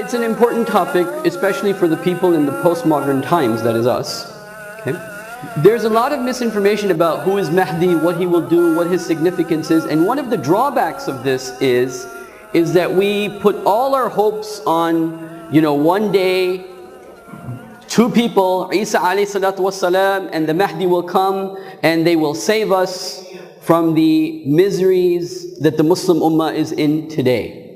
it's an important topic, especially for the people in the postmodern times, that is us. Okay? There's a lot of misinformation about who is Mehdi, what he will do, what his significance is, and one of the drawbacks of this is that we put all our hopes on, one day, two people, Isa alayhi salatu wassalam and the Mehdi will come and they will save us from the miseries that the Muslim Ummah is in today.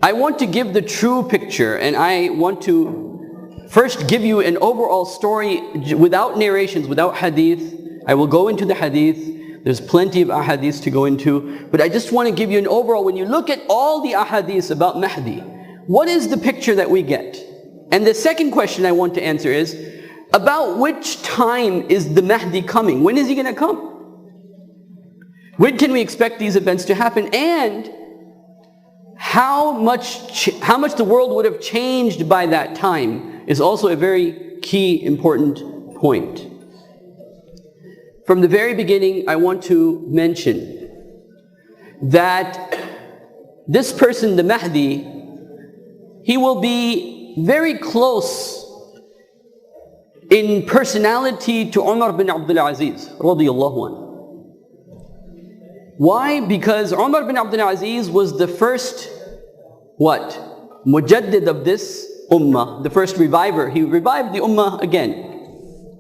I want to give the true picture, and I want to first give you an overall story without narrations, without hadith. I will go into the hadith. There's plenty of ahadith to go into, but I just want to give you an overall. When you look at all the ahadith about Mehdi, what is the picture that we get? And the second question I want to answer is, about which time is the Mehdi coming? When is he going to come? When can we expect these events to happen? And how much the world would have changed by that time is also a very key, important point. From the very beginning, I want to mention that this person, the Mehdi, he will be very close in personality to Umar bin Abdul Aziz radiyallahu anhu. Why? Because Umar bin Abdul Aziz was the first, Mujaddid of this ummah, the first reviver. He revived the ummah again.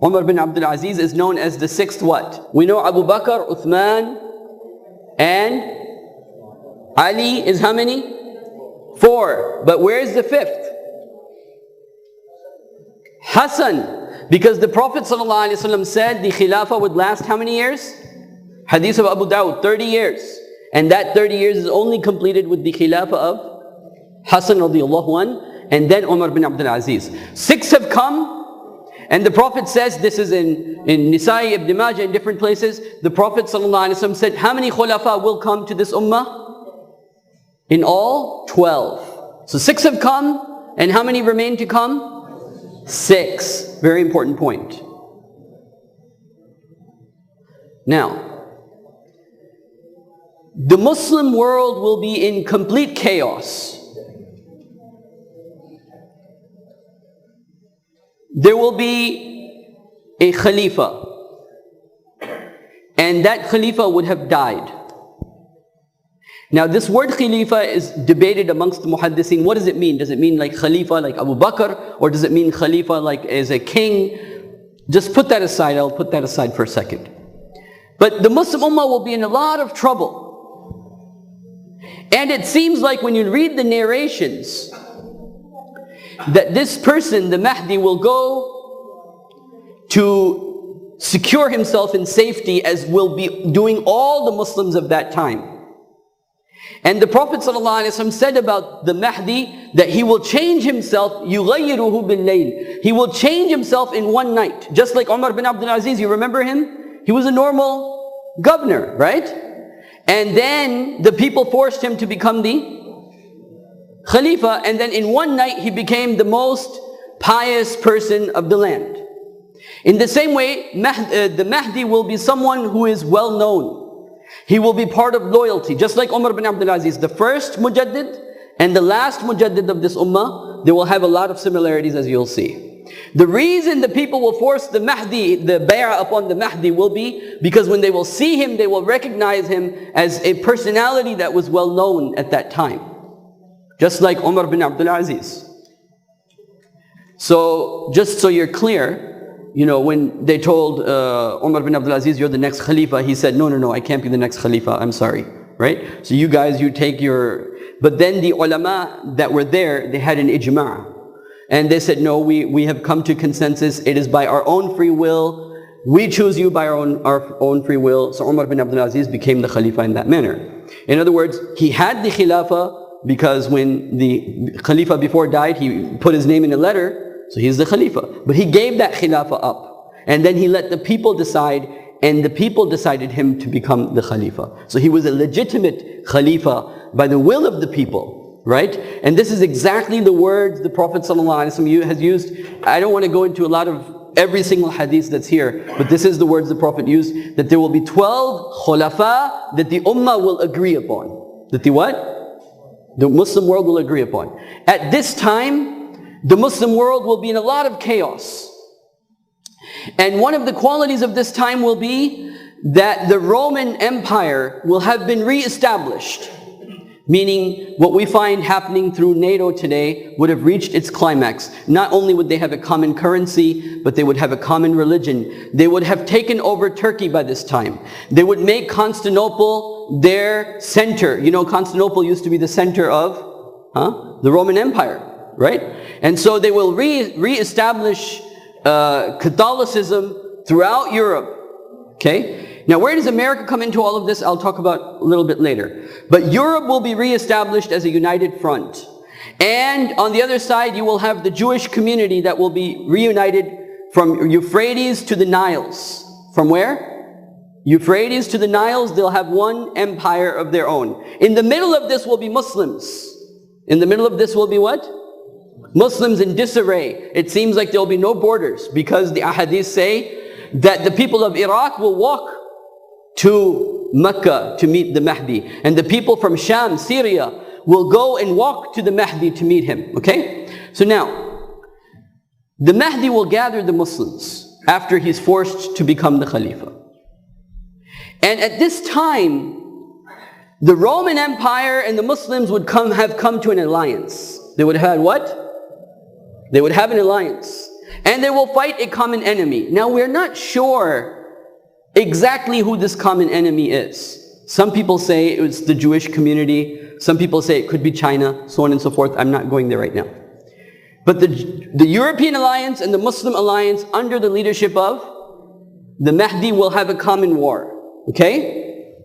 Umar bin Abdul Aziz is known as the sixth what? We know Abu Bakr, Uthman, and Ali is how many? 4. But where is the 5th? Hassan. Because the Prophet ﷺ said the Khilafah would last how many years? Hadith of Abu Dawud, 30 years. And that 30 years is only completed with the Khilafah of Hassan radiallahu anhu, and then Umar bin Abdul Aziz. 6 have come, and the Prophet says, this is in Nisa'i, Ibn Majah, in different places, the Prophet ﷺ said, how many khulafa will come to this ummah? In all, 12. So 6 have come, and how many remain to come? 6. Very important point. Now, the Muslim world will be in complete chaos. There will be a Khalifa, and that Khalifa would have died. Now this word Khalifa is debated amongst the Muhaddithin. What does it mean? Does it mean like Khalifa like Abu Bakr, or does it mean Khalifa like as a king? Just put that aside. I'll put that aside for a second. But the Muslim Ummah will be in a lot of trouble. And it seems like when you read the narrations, that this person, the Mehdi, will go to secure himself in safety, as will be doing all the Muslims of that time. And the Prophet ﷺ said about the Mehdi that he will change himself, يُغَيِّرُهُ بِاللَّيْلِ. He will change himself in one night. Just like Umar bin Abdul Aziz, you remember him? He was a normal governor, right? And then the people forced him to become the Khalifa, and then in one night he became the most pious person of the land. In the same way, the Mehdi will be someone who is well known. He will be part of loyalty, just like Umar bin Abdul Aziz, the first Mujaddid and the last Mujaddid of this ummah. They will have a lot of similarities, as you'll see. The reason the people will force the Mehdi, the bay'ah upon the Mehdi, will be because when they will see him, they will recognize him as a personality that was well known at that time. Just like Umar bin Abdul Aziz. So, just so you're clear, when they told Umar bin Abdul Aziz, you're the next Khalifa, he said, no, I can't be the next Khalifa, I'm sorry. Right? So you guys, you take your... But then the ulama that were there, they had an ijma'. And they said, no, we have come to consensus. It is by our own free will. We choose you by our own free will. So Umar bin Abdul Aziz became the Khalifa in that manner. In other words, he had the Khilafah because when the Khalifa before died, he put his name in a letter. So he's the Khalifa. But he gave that Khilafah up. And then he let the people decide, and the people decided him to become the Khalifa. So he was a legitimate Khalifa by the will of the people. Right? And this is exactly the words the Prophet ﷺ has used. I don't want to go into a lot of every single hadith that's here, but this is the words the Prophet used, that there will be 12 khulafa that the ummah will agree upon. That the what? The Muslim world will agree upon. At this time, the Muslim world will be in a lot of chaos. And one of the qualities of this time will be that the Roman Empire will have been re-established. Meaning, what we find happening through NATO today would have reached its climax. Not only would they have a common currency, but they would have a common religion. They would have taken over Turkey by this time. They would make Constantinople their center. You know, Constantinople used to be the center of the Roman Empire, right? And so they will re-establish Catholicism throughout Europe. Okay? Now, where does America come into all of this? I'll talk about a little bit later. But Europe will be re-established as a united front. And on the other side, you will have the Jewish community that will be reunited from Euphrates to the Niles. From where? Euphrates to the Niles, they'll have one empire of their own. In the middle of this will be Muslims. In the middle of this will be what? Muslims in disarray. It seems like there will be no borders, because the ahadith say that the people of Iraq will walk to Mecca to meet the Mehdi. And the people from Sham, Syria, will go and walk to the Mehdi to meet him. Okay? So now, the Mehdi will gather the Muslims after he's forced to become the Khalifa. And at this time, the Roman Empire and the Muslims would have come to an alliance. They would have had what? They would have an alliance. And they will fight a common enemy. Now, we're not sure exactly who this common enemy is. Some people say it's the Jewish community. Some people say it could be China, so on and so forth. I'm not going there right now. But the European alliance and the Muslim alliance under the leadership of the Mehdi will have a common war. Okay?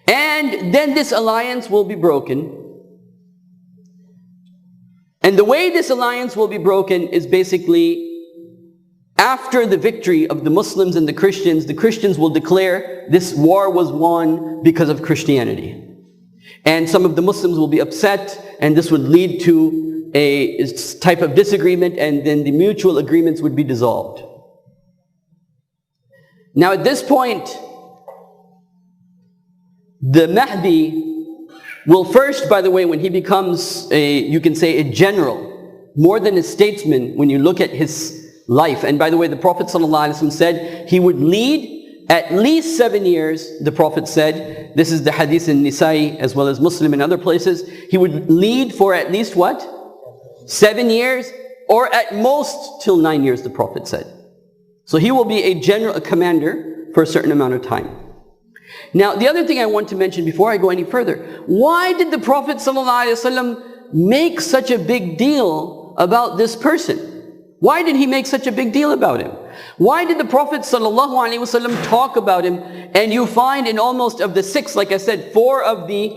And then this alliance will be broken. And the way this alliance will be broken is basically after the victory of the Muslims and the Christians will declare this war was won because of Christianity. And some of the Muslims will be upset, and this would lead to a type of disagreement, and then the mutual agreements would be dissolved. Now at this point, the Mehdi will first, by the way, when he becomes you can say a general, more than a statesman, when you look at his life. And by the way, the Prophet ﷺ said he would lead at least 7 years. The Prophet said, this is the hadith in Nisa'i as well as Muslim and other places, he would lead for at least what? 7 years, or at most till 9 years, the Prophet said. So he will be a general, a commander for a certain amount of time. Now, the other thing I want to mention before I go any further, why did the Prophet ﷺ make such a big deal about this person? Why did he make such a big deal about him? Why did the Prophet ﷺ talk about him? And you find in almost of the 6, like I said, 4 of the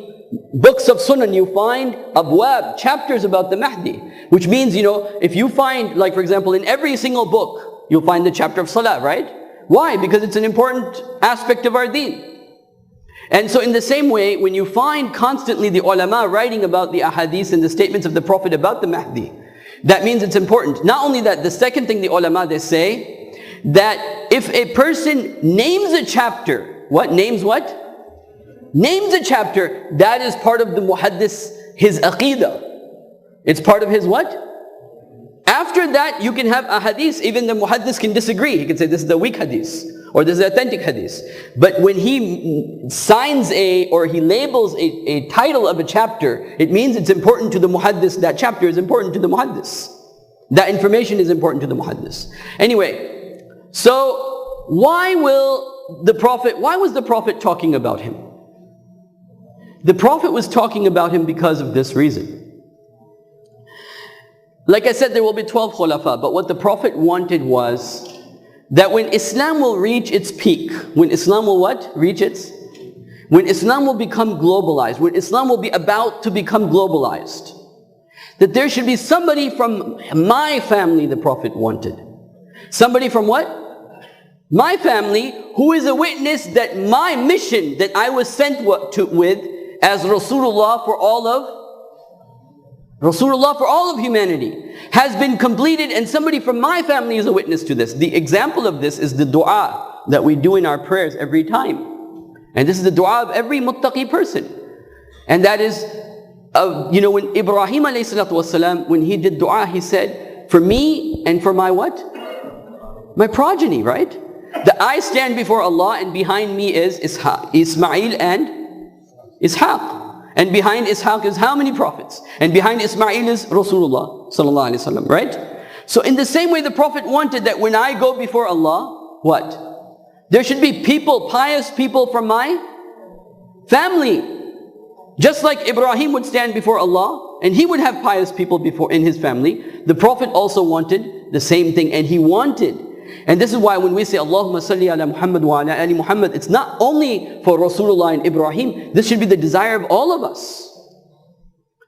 books of Sunan, you find abwab, chapters about the Mehdi. Which means, you know, if you find, like for example, in every single book, you'll find the chapter of Salah, right? Why? Because it's an important aspect of our deen. And so in the same way, when you find constantly the ulama writing about the ahadith and the statements of the Prophet about the Mehdi, that means it's important. Not only that, the second thing the ulama, they say, that if a person names a chapter, what? Names what? Names a chapter, that is part of the muhaddis, his aqidah. It's part of his what? After that, you can have a hadith, even the muhaddis can disagree. He can say this is the weak hadith, or this is the authentic hadith. But when he signs or he labels a title of a chapter, it means it's important to the muhaddis. That chapter is important to the muhaddis. That information is important to the muhaddis. Anyway, so why was the Prophet talking about him? The Prophet was talking about him because of this reason. Like I said, there will be 12 Khilafah, but what the Prophet wanted was that when Islam will reach its peak, when Islam will what? When Islam will become globalized, when Islam will be about to become globalized, that there should be somebody from my family, the Prophet wanted. Somebody from what? My family, who is a witness that my mission that I was sent with as Rasulullah for all of humanity has been completed, and somebody from my family is a witness to this. The example of this is the dua that we do in our prayers every time. And this is the dua of every muttaqi person. And that is, when Ibrahim ﷺ, when he did dua, he said, for me and for my what? My progeny, right? That I stand before Allah and behind me is Ismail and Ishaq. And behind Ishaq is how many prophets? And behind Ismail is Rasulullah sallallahu alaihi wasallam, right? So in the same way the Prophet wanted that when I go before Allah, what? There should be people, pious people from my family. Just like Ibrahim would stand before Allah and he would have pious people before in his family, the Prophet also wanted the same thing, and he wanted. And this is why when we say Allahumma salli ala Muhammad wa ala ali Muhammad, it's not only for Rasulullah and Ibrahim. This should be the desire of all of us.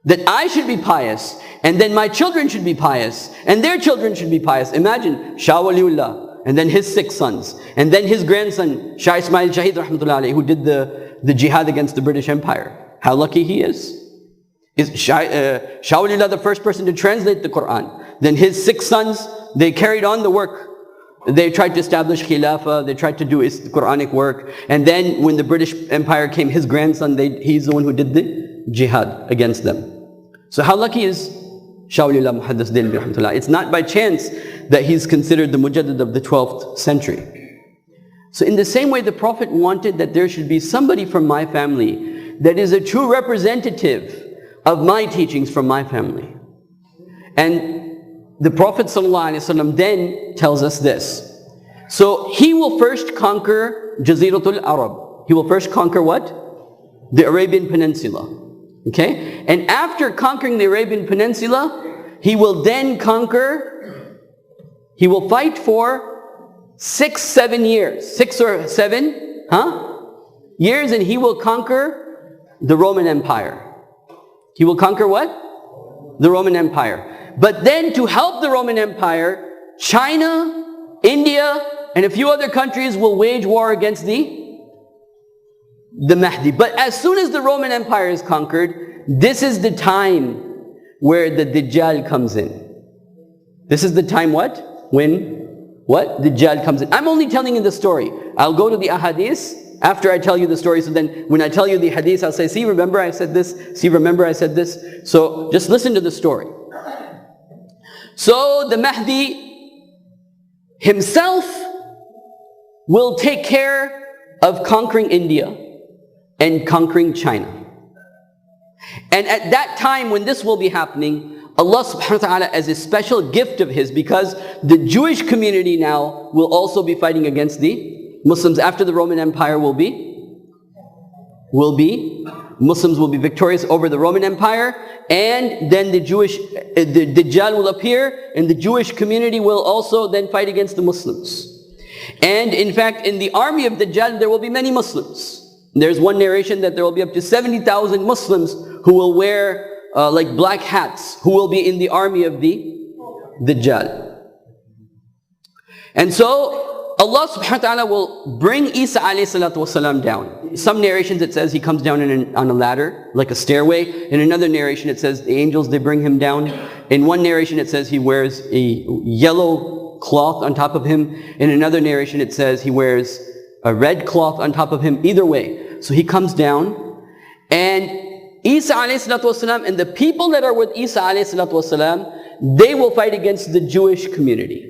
That I should be pious, and then my children should be pious, and their children should be pious. Imagine Shah Waliullah, and then his 6 sons, and then his grandson Shah Ismail Shahid rahmatullah alayhi, who did the jihad against the British Empire. How lucky he is. Shah Waliullah the first person to translate the Quran. Then his 6 sons, they carried on the work. They tried to establish Khilafah, they tried to do Quranic work. And then when the British Empire came, his grandson, he's the one who did the jihad against them. So how lucky is Shah Waliullah Muhaddis Delhi rahmatullah. It's not by chance that he's considered the Mujaddid of the 12th century. So in the same way the Prophet wanted that there should be somebody from my family that is a true representative of my teachings from my family. And the Prophet ﷺ then tells us this. So he will first conquer Jaziratul Arab. He will first conquer what? The Arabian Peninsula. Okay? And after conquering the Arabian Peninsula, he will then he will fight for 6-7 years. 6 or 7 years, and he will conquer the Roman Empire. He will conquer what? The Roman Empire. But then to help the Roman Empire, China, India, and a few other countries will wage war against the Mehdi. But as soon as the Roman Empire is conquered, this is the time where the Dajjal comes in. This is the time what? When Dajjal comes in. I'm only telling you the story. I'll go to the ahadith after I tell you the story. So then when I tell you the hadith, I'll say, see, remember I said this? See, remember I said this? So just listen to the story. So the Mehdi himself will take care of conquering India and conquering China. And at that time when this will be happening, Allah subhanahu wa ta'ala, as a special gift of His, because the Jewish community now will also be fighting against the Muslims after the Roman Empire Muslims will be victorious over the Roman Empire, and then the Dajjal will appear, and the Jewish community will also then fight against the Muslims. And in fact, in the army of Dajjal, there will be many Muslims. There's one narration that there will be up to 70,000 Muslims who will wear like black hats, who will be in the army of the Dajjal. And so, Allah subhanahu wa ta'ala will bring Isa alayhi salatu wasalam down. Some narrations it says he comes down on a ladder, like a stairway. In another narration it says the angels, they bring him down. In one narration it says he wears a yellow cloth on top of him. In another narration it says he wears a red cloth on top of him. Either way. So he comes down, and Isa alayhi salatu wasalam and the people that are with Isa alayhi salatu wasalam, they will fight against the Jewish community.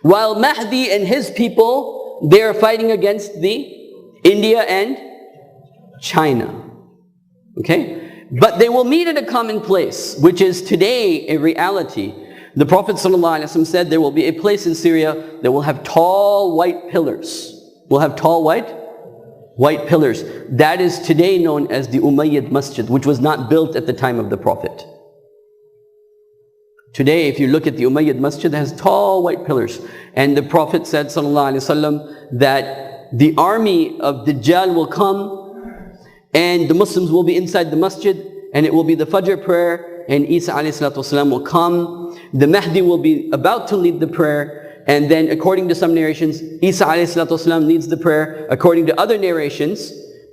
While Mehdi and his people, they are fighting against the India and China. Okay? But they will meet at a common place, which is today a reality. The Prophet ﷺ said there will be a place in Syria that will have tall white pillars. Will have tall white pillars. That is today known as the Umayyad Masjid, which was not built at the time of the Prophet. Today, if you look at the Umayyad Masjid, it has tall white pillars. And the Prophet said, sallallahu alaihi wasallam, that the army of Dajjal will come, and the Muslims will be inside the masjid, and it will be the Fajr prayer, and Isa alayhi salatu wasalam will come. The Mehdi will be about to lead the prayer, and then according to some narrations, Isa alayhi salatu wasalam leads the prayer. According to other narrations,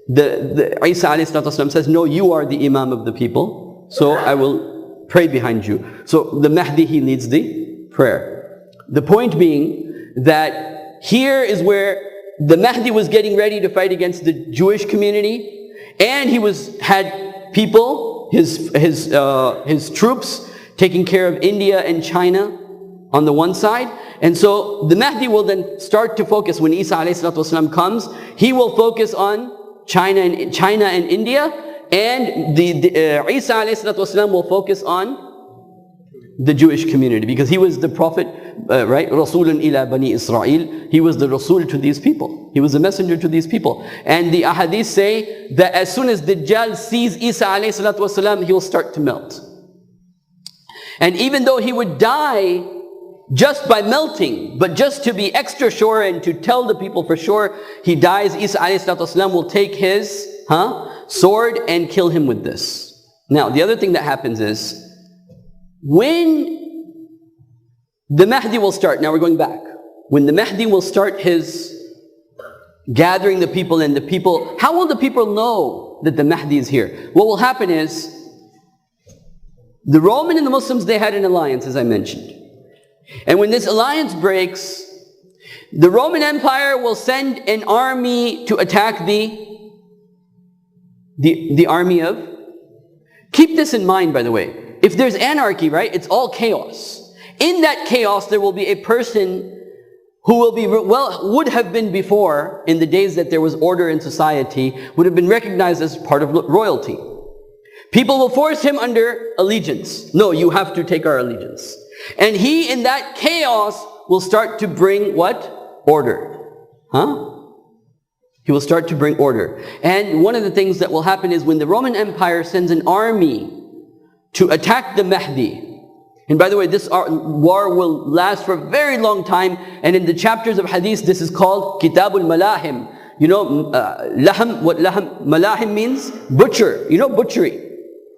the Isa alayhi salatu wasalam says, no, you are the Imam of the people, so I will pray behind you. So the Mehdi, he leads the prayer. The point being that here is where the Mehdi was getting ready to fight against the Jewish community, and he had people his troops taking care of India and China on the one side. And so the Mahdi will then start to focus, when Isa ﷺ comes, he will focus on China and India, and Isa ﷺ will focus on the Jewish community, because he was the prophet, right? Rasulun ila Bani Israel. He was the Rasul to these people. He was the messenger to these people. And the ahadith say that as soon as Dajjal sees Isa ﷺ, he will start to melt. And even though he would die just by melting, but just to be extra sure and to tell the people for sure he dies, Isa ﷺ will take his sword and kill him with this. Now, the other thing that happens is, when the Mahdi will start, now we're going back, when the Mahdi will start his gathering the people, and the people, how will the people know that the Mahdi is here? What will happen is, the Roman and the Muslims, they had an alliance, as I mentioned. And when this alliance breaks, the Roman Empire will send an army to attack the army of... Keep this in mind, by the way. If there's anarchy, right, it's all chaos. In that chaos, there will be a person who will be, would have been before, in the days that there was order in society, would have been recognized as part of royalty. People will force him under allegiance. No, you have to take our allegiance. And he, in that chaos, will start to bring what? Order. He will start to bring order. And one of the things that will happen is, when the Roman Empire sends an army to attack the Mahdi, and by the way, this war will last for a very long time, and in the chapters of hadith, this is called Kitabul Malahim. You know, laham, what laham, malahim means? Butcher. You know, butchery.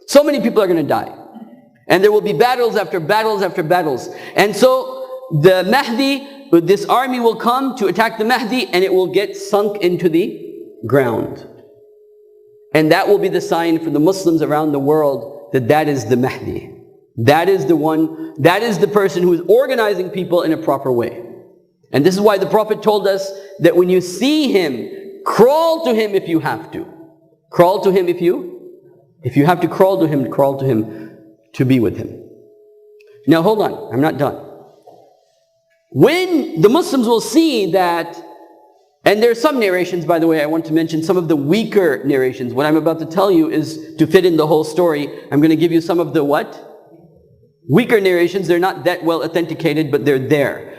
So many people are going to die. And there will be battles after battles after battles. And so the Mahdi, this army will come to attack the Mahdi, and it will get sunk into the ground. And that will be the sign for the Muslims around the world that that is the Mahdi. That is the one, that is the person who is organizing people in a proper way. And this is why the Prophet told us that when you see him, crawl to him if you have to. Crawl to him if you have to crawl to him to be with him. Now hold on, I'm not done. When the Muslims will see that, and there are some narrations, by the way, I want to mention some of the weaker narrations. What I'm about to tell you is to fit in the whole story. I'm going to give you some of the what? Weaker narrations. They're not that well authenticated, but they're there.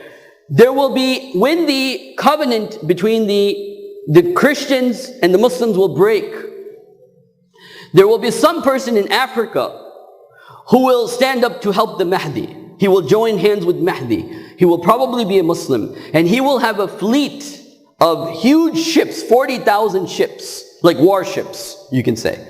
There will be, when the covenant between the Christians and the Muslims will break, there will be some person in Africa who will stand up to help the Mahdi. He will join hands with Mahdi. He will probably be a Muslim. And he will have a fleet of huge ships, 40,000 ships, like warships, you can say.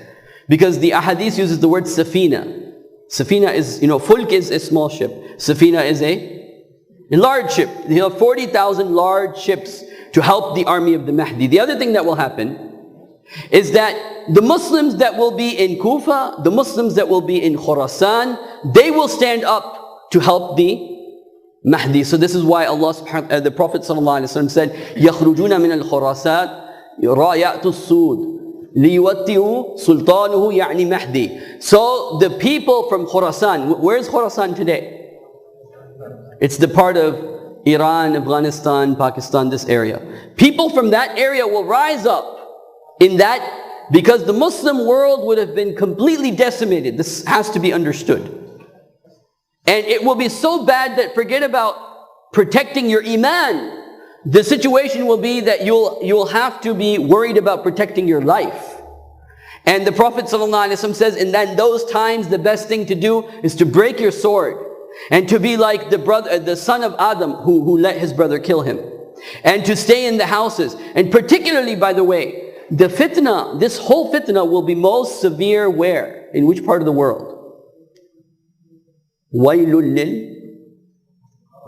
Because the ahadith uses the word safina. Safina is, fulk is a small ship. Safina is a large ship. He'll have 40,000 large ships to help the army of the Mahdi. The other thing that will happen is that the Muslims that will be in Kufa, the Muslims that will be in Khurasan, they will stand up to help the Mahdi. So this is why the Prophet ﷺ said, يَخْرُجُونَ مِنَ الْخُرَاسَاتِ رَايَأْتُ السُّودِ لِيُوَتِّئُوا سُلْطَانُهُ يَعْنِي مَهْدِي. So the people from Khurasan, where's Khurasan today? It's the part of Iran, Afghanistan, Pakistan, this area. People from that area will rise up in that, because the Muslim world would have been completely decimated. This has to be understood. And it will be so bad that forget about protecting your iman. The situation will be that you'll have to be worried about protecting your life. And the Prophet ﷺ says, in those times, the best thing to do is to break your sword and to be like the son of Adam who let his brother kill him, and to stay in the houses. And particularly, by the way, the fitna, this whole fitna will be most severe where? In which part of the world? Wailul lil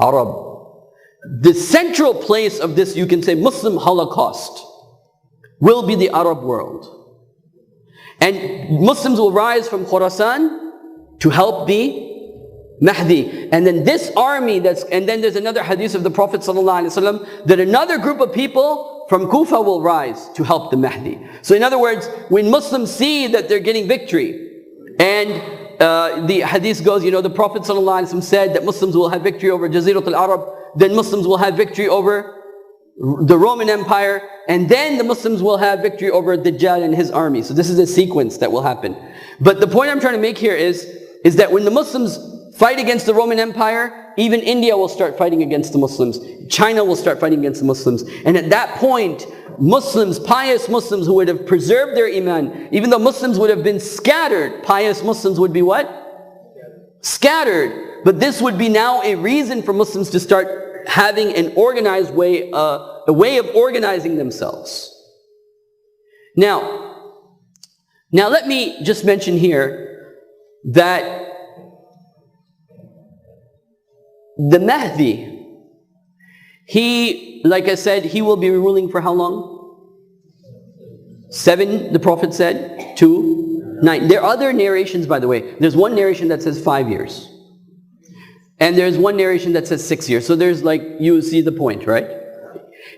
Arab. The central place of this, you can say, Muslim Holocaust will be the Arab world. And Muslims will rise from Khurasan to help the Mahdi. And then this army, and then there's another hadith of the Prophet ﷺ that another group of people from Kufa will rise to help the Mahdi. So in other words, when Muslims see that they're getting victory, And the hadith goes, the Prophet ﷺ said that Muslims will have victory over Jazirat al-Arab, then Muslims will have victory over the Roman Empire, and then the Muslims will have victory over Dajjal and his army. So this is a sequence that will happen. But the point I'm trying to make here is that when the Muslims fight against the Roman Empire, even India will start fighting against the Muslims. China will start fighting against the Muslims. And at that point, Muslims, pious Muslims who would have preserved their iman, even though Muslims would have been scattered, pious Muslims would be what? Scattered. But this would be now a reason for Muslims to start having an organized way, a way of organizing themselves. Now let me just mention here that the Mehdi, he, like I said, he will be ruling for how long? 7, the Prophet said, 2, 9. There are other narrations, by the way. There's one narration that says 5 years. And there's one narration that says 6 years. So there's you see the point, right?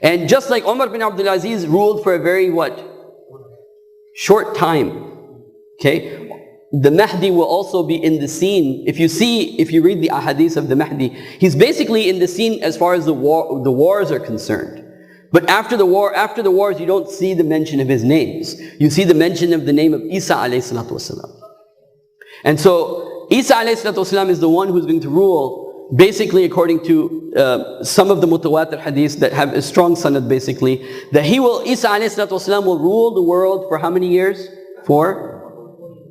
And just like Umar bin Abdul Aziz ruled for a very short time. Okay? The Mahdi will also be in the scene. If you read the ahadith of the Mahdi, he's basically in the scene as far as the wars are concerned. But after the wars, you don't see the mention of his names. You see the mention of the name of Isa alayhi salatu wasalam. And so Isa alayhi salatu wasalam is the one who's going to rule, basically according to some of the mutawatir hadiths that have a strong sanad, basically, that Isa alayhi salatu wasalam will rule the world for how many years? For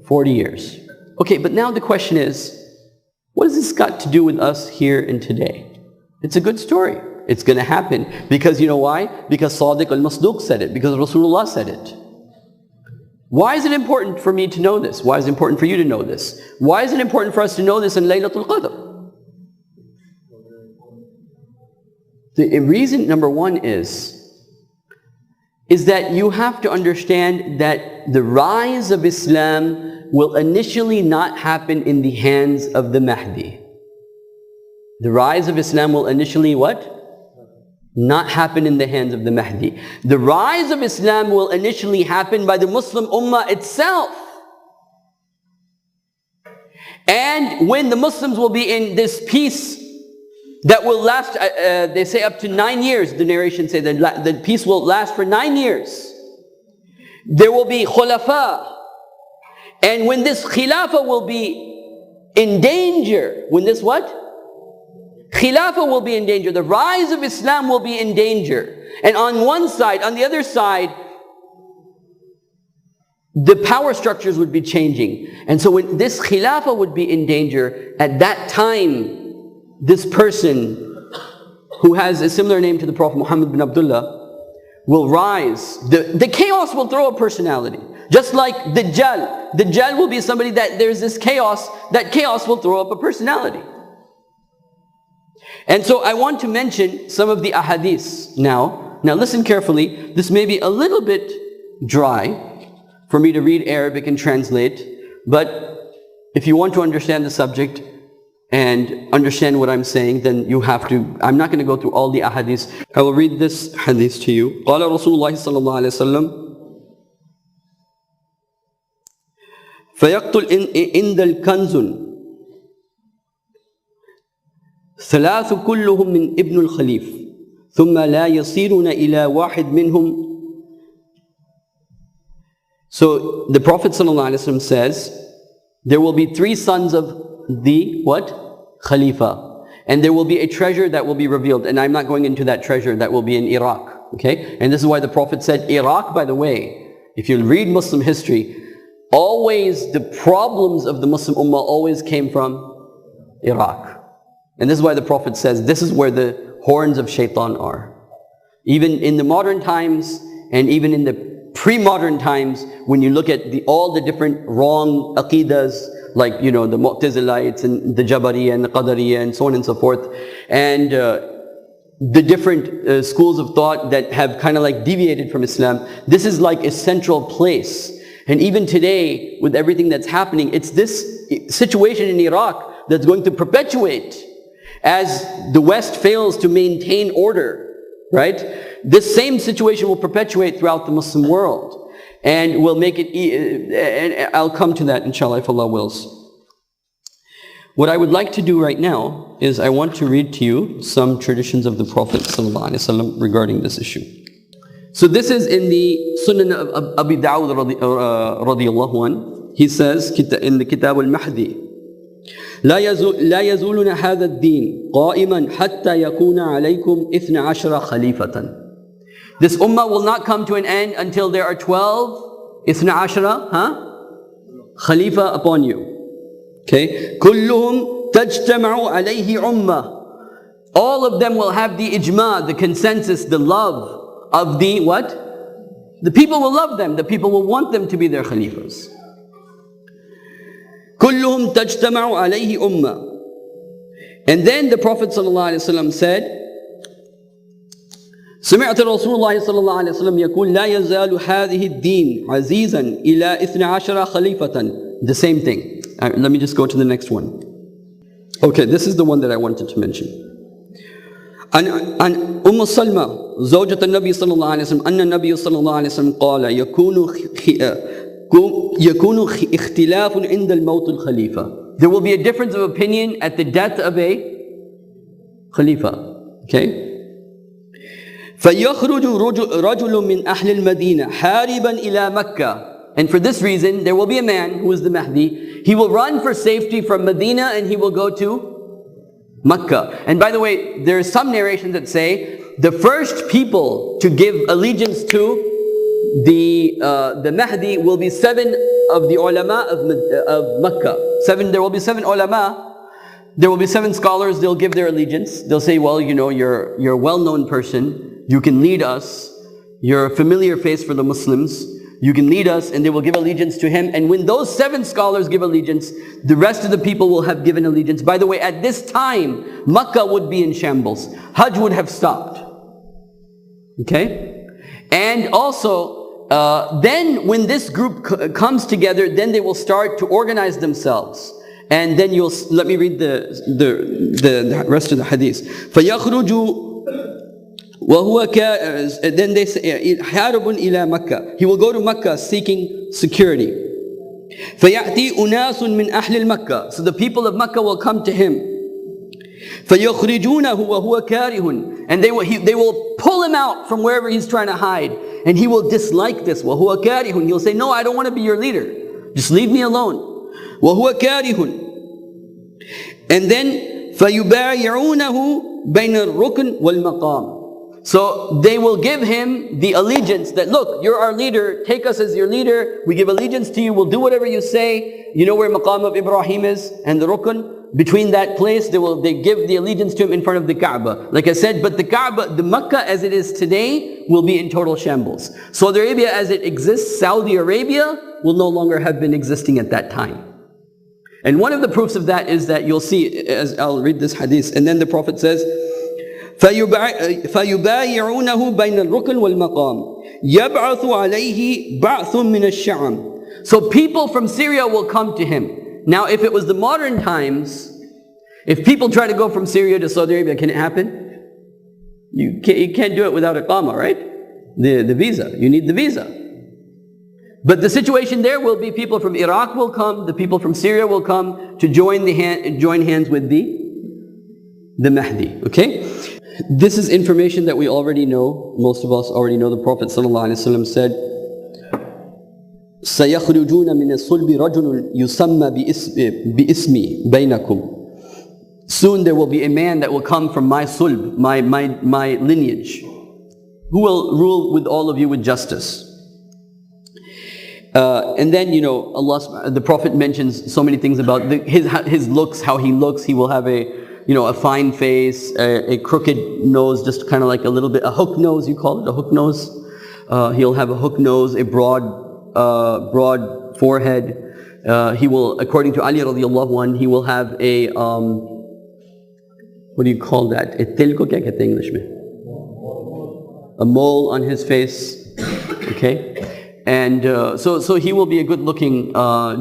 40 years. Okay, but now the question is, what has this got to do with us here and today? It's a good story. It's going to happen. Because you know why? Because Sadiq al-Masduq said it. Because Rasulullah said it. Why is it important for me to know this? Why is it important for you to know this? Why is it important for us to know this in Laylatul Qadr? The reason, number one, is that you have to understand that the rise of Islam will initially not happen in the hands of the Mahdi. The rise of Islam will initially what? Not happen in the hands of the Mahdi. The rise of Islam will initially happen by the Muslim Ummah itself. And when the Muslims will be in this peace that will last, they say up to 9 years, the narration say that the peace will last for 9 years. There will be Khilafah. And when this Khilafah will be in danger, when this what? Khilafah will be in danger. The rise of Islam will be in danger. And on one side, on the other side, the power structures would be changing. And so when this Khilafah would be in danger, at that time, this person who has a similar name to the Prophet Muhammad bin Abdullah will rise. The chaos will throw a personality. Just like Dajjal. Dajjal will be somebody that there's this chaos, that chaos will throw up a personality. And so I want to mention some of the ahadiths now. Now listen carefully. This may be a little bit dry for me to read Arabic and translate, but if you want to understand the subject and understand what I'm saying, then you have to, I'm not going to go through all the ahadiths. I will read this hadith to you. قال رسول الله صلى الله عليه وسلم فيقتل عند الكنز ثلاث كلهم من ابن الخليف ثم لا يصيرون إلى واحد منهم. So the Prophet ﷺ says, there will be 3 sons of the what? Khalifa. And there will be a treasure that will be revealed. And I'm not going into that treasure that will be in Iraq. Okay? And this is why the Prophet said, Iraq, by the way, if you read Muslim history, always the problems of the Muslim Ummah always came from Iraq. And this is why the Prophet says, this is where the horns of shaitan are. Even in the modern times, and even in the pre-modern times, when you look at all the different wrong aqidas, like, the Mu'tazilites and the Jabariya and the Qadariyya and so on and so forth, and the different schools of thought that have kind of deviated from Islam, this is like a central place. And even today, with everything that's happening, it's this situation in Iraq that's going to perpetuate as the West fails to maintain order, right? This same situation will perpetuate throughout the Muslim world. And we'll make it, and I'll come to that inshallah if Allah wills. What I would like to do right now is I want to read to you some traditions of the Prophet ﷺ regarding this issue. So this is in the Sunan of Abi Dawud radiyallahu anhu. He says in the Kitab al-Mahdi, لا يزولون هذا الدين قائما حتى يكون عليكم 12 خليفة. This ummah will not come to an end until there are 12 khalifa upon you. Okay, كلهم تجتمع عليه أمة. All of them will have the ijma, the consensus, the love of the what? The people will love them. The people will want them to be their khalifas. كلهم تجتمع عليه أمة. And then the Prophet ﷺ said, سمعت رسول الله صلى الله عليه وسلم يقول لا يزال هذه الدين عزيزا إلى 12 خليفة. The same thing. Let me just go to the next one. Okay, this is the one that I wanted to mention. عن أم سلمة زوجة النبي صلى الله عليه وسلم أن النبي صلى الله عليه وسلم قال يكون اختلاف عند الموت الخليفة. There will be a difference of opinion at the death of a khalifa. Okay? فيخرج رجل من أهل المدينة حاربا إلى مكة. And for this reason, there will be a man who is the Mehdi. He will run for safety from Medina and he will go to Makkah. And by the way, there are some narrations that say the first people to give allegiance to the Mehdi will be 7 of the ulama of Makkah. There will be 7 ulama. There will be 7 scholars. They'll give their allegiance. They'll say, well, you know, you're a well-known person. You can lead us. You're a familiar face for the Muslims. You can lead us, and they will give allegiance to him. And when those 7 scholars give allegiance, the rest of the people will have given allegiance. By the way, at this time, Makkah would be in shambles. Hajj would have stopped. Okay? And also, then when this group comes together, then they will start to organize themselves. And then let me read the rest of the hadith. فَيَخْرُجُ then they say حارب إلى مكة. He will go to Makkah seeking security. فيأتي أناس من أهل المكة. So the people of Makkah will come to him. فيخرجونه وهو كاره. And they will pull him out from wherever he's trying to hide. And he will dislike this. وهو كاره. He'll say, no, I don't want to be your leader. Just leave me alone. وهو كاره. And then فيبايعونه بين الركن والمقام. So they will give him the allegiance that, look, you're our leader, take us as your leader, we give allegiance to you, we'll do whatever you say. You know where Maqam of Ibrahim is and the Rukn? Between that place, they give the allegiance to him in front of the Kaaba. Like I said, but the Kaaba, the Makkah as it is today, will be in total shambles. Saudi Arabia as it exists, Saudi Arabia will no longer have been existing at that time. And one of the proofs of that is that you'll see, as I'll read this hadith, and then the Prophet says, فيبايعونه بين الركن والمقام يبعث عليه بعث من الشام. So people from Syria will come to him. Now if it was the modern times, if people try to go from Syria to Saudi Arabia, can it happen? You can't do it without iqama, right? The visa. You need the visa. But the situation there will be people from Iraq will come, the people from Syria will come to join hands with the Mehdi. Okay? This is information that we already know. Most of us already know. The Prophet ﷺ said, سَيَخْرُجُونَ مِنَ الصُّلْبِ رَجُلٌ يُسَمَّ بِإِسْمِي بَيْنَكُمْ. Soon there will be a man that will come from my sulb, my lineage, who will rule with all of you with justice. And then, you know, the Prophet mentions so many things about his looks, how he looks. He will have a fine face, a crooked nose, just kind of like a hook nose, you call it a hook nose. He'll have a hook nose, a broad forehead. He will, according to Ali radiallahu anhu, he will have a, what do you call that? English mein? A mole on his face, okay? And so he will be a good looking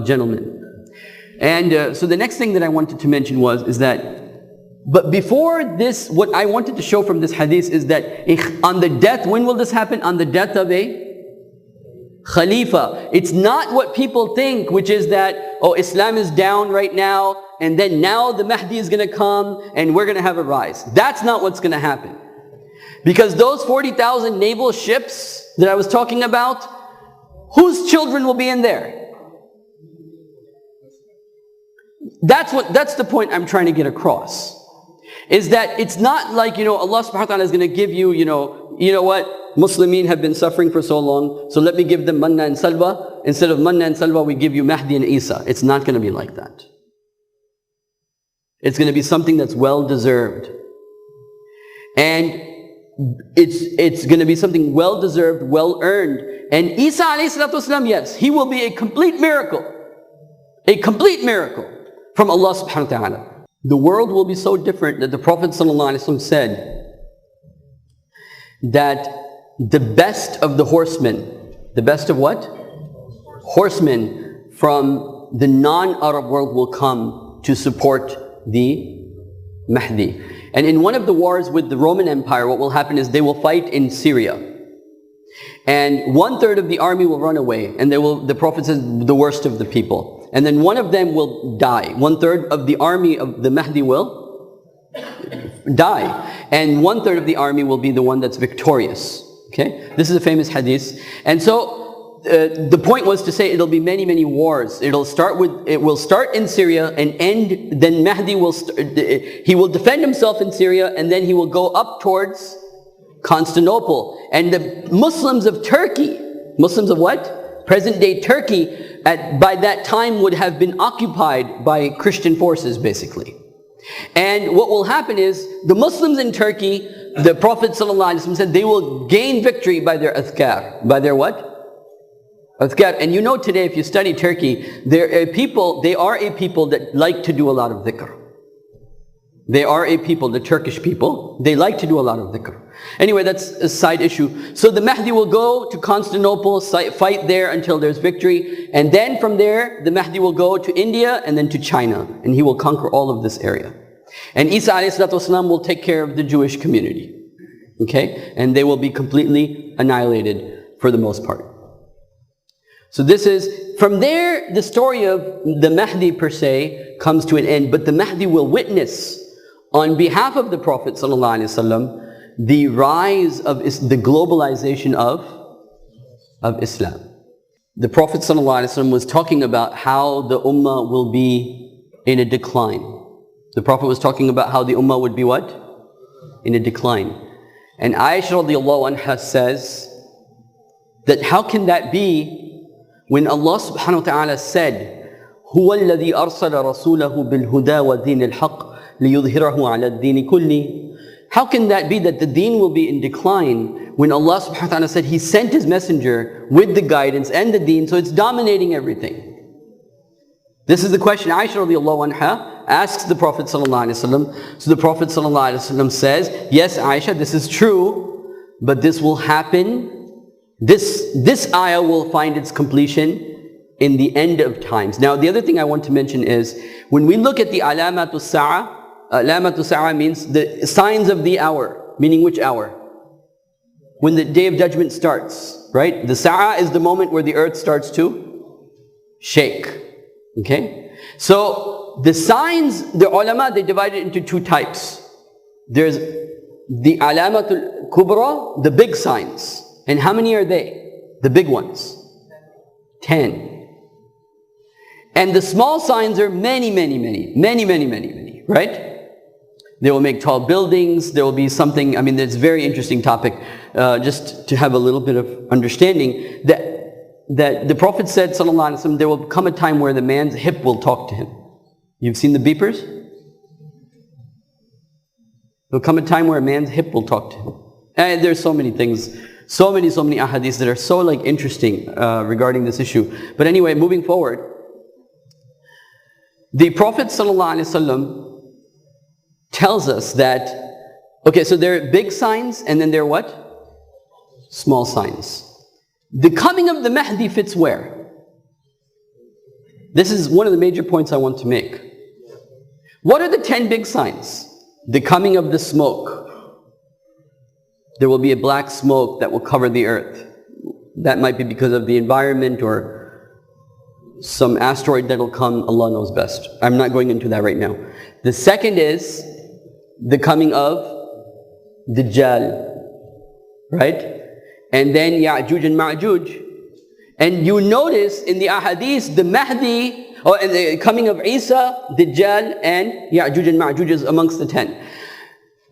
gentleman. And so the next thing that I wanted to mention is that, but before this, what I wanted to show from this hadith is that on the death, when will this happen? On the death of a Khalifa. It's not what people think, which is that, oh, Islam is down right now, and then now the Mahdi is going to come, and we're going to have a rise. That's not what's going to happen. Because those 40,000 naval ships that I was talking about, whose children will be in there? That's the point I'm trying to get across. Is that it's not like, Allah subhanahu wa ta'ala is going to give you, you know what? Muslimin have been suffering for so long, so let me give them manna and salwa. Instead of manna and salwa, we give you Mahdi and Isa. It's not going to be like that. It's going to be something that's well-deserved. And it's going to be something well-deserved, well-earned. And Isa alayhi salatu wasalam, yes, he will be a complete miracle. A complete miracle from Allah subhanahu wa ta'ala. The world will be so different that the Prophet ﷺ said that the best of the horsemen, the best of what? Horsemen from the non-Arab world will come to support the Mahdi. And in one of the wars with the Roman Empire, what will happen is they will fight in Syria. And 1/3 of the army will run away, and the Prophet says, the worst of the people. And then one of them will die. 1/3 of the army of the Mahdi will die. And 1/3 of the army will be the one that's victorious. Okay? This is a famous hadith. And so, the point was to say it'll be many, many wars. It will start in Syria and end, then Mahdi he will defend himself in Syria, and then he will go up towards Constantinople. And the Muslims of Turkey, Muslims of what? Present day Turkey, by that time would have been occupied by Christian forces, basically. And what will happen is, the Muslims in Turkey, the Prophet ﷺ said, they will gain victory by their adhkar. By their what? Adhkar. And today, if you study Turkey, they are a people that like to do a lot of dhikr. They are a people, the Turkish people, they like to do a lot of dhikr. Anyway, that's a side issue. So the Mahdi will go to Constantinople, fight there until there's victory. And then from there, the Mahdi will go to India and then to China. And he will conquer all of this area. And Isa ﷺ will take care of the Jewish community. Okay? And they will be completely annihilated for the most part. So this is, from there, the story of the Mahdi per se comes to an end. But the Mahdi will witness on behalf of the Prophet ﷺ the rise of the globalization of Islam. The Prophet ﷺ was talking about how the Ummah will be in a decline. The Prophet was talking about how the Ummah would be what? In a decline. And Aisha radiallahu anha says that how can that be when Allah subhanahu wa ta'ala said, هُوَ الَّذِي أَرْسَلَ رَسُولَهُ بِالْهُدَى وَدِينِ الْحَقِّ لِيُظْهِرَهُ عَلَى الدِّينِ كُلِّهِ. How can that be that the deen will be in decline when Allah subhanahu wa ta'ala said He sent His messenger with the guidance and the deen, so it's dominating everything? This is the question Aisha radiallahu anha asks the Prophet sallallahu alaihi wasallam. So the Prophet sallallahu alaihi wasallam says, yes Aisha, this is true, but this will happen. This ayah will find its completion in the end of times. Now the other thing I want to mention is, when we look at the alamatu sa'a, alamatu sa'a means the signs of the hour, meaning which hour? When the day of judgment starts, right? The sa'a is the moment where the earth starts to shake. Okay? So the signs, the ulama, they divide it into two types. There's the alamatul kubra, the big signs. And how many are they? The big ones. 10. And the small signs are many, right? They will make tall buildings. There will be something, it's a very interesting topic, just to have a little bit of understanding, that the Prophet said, sallallahu alaihi wasallam, there will come a time where the man's hip will talk to him. You've seen the beepers? There will come a time where a man's hip will talk to him. And there's so many things, so many ahadiths that are so interesting regarding this issue. But anyway, moving forward, the Prophet ﷺ tells us that, okay, so there are big signs and then there are what? Small signs. The coming of the Mahdi fits where? This is one of the major points I want to make. What are the 10 big signs? The coming of the smoke. There will be a black smoke that will cover the earth. That might be because of the environment or some asteroid that'll come. Allah knows best. I'm not going into that right now. The second is the coming of Dajjal, right? And then Ya'juj and Ma'juj. And you notice in the ahadith, the Mahdi, and the coming of Isa, Dajjal, and Ya'juj and Ma'juj is amongst the 10.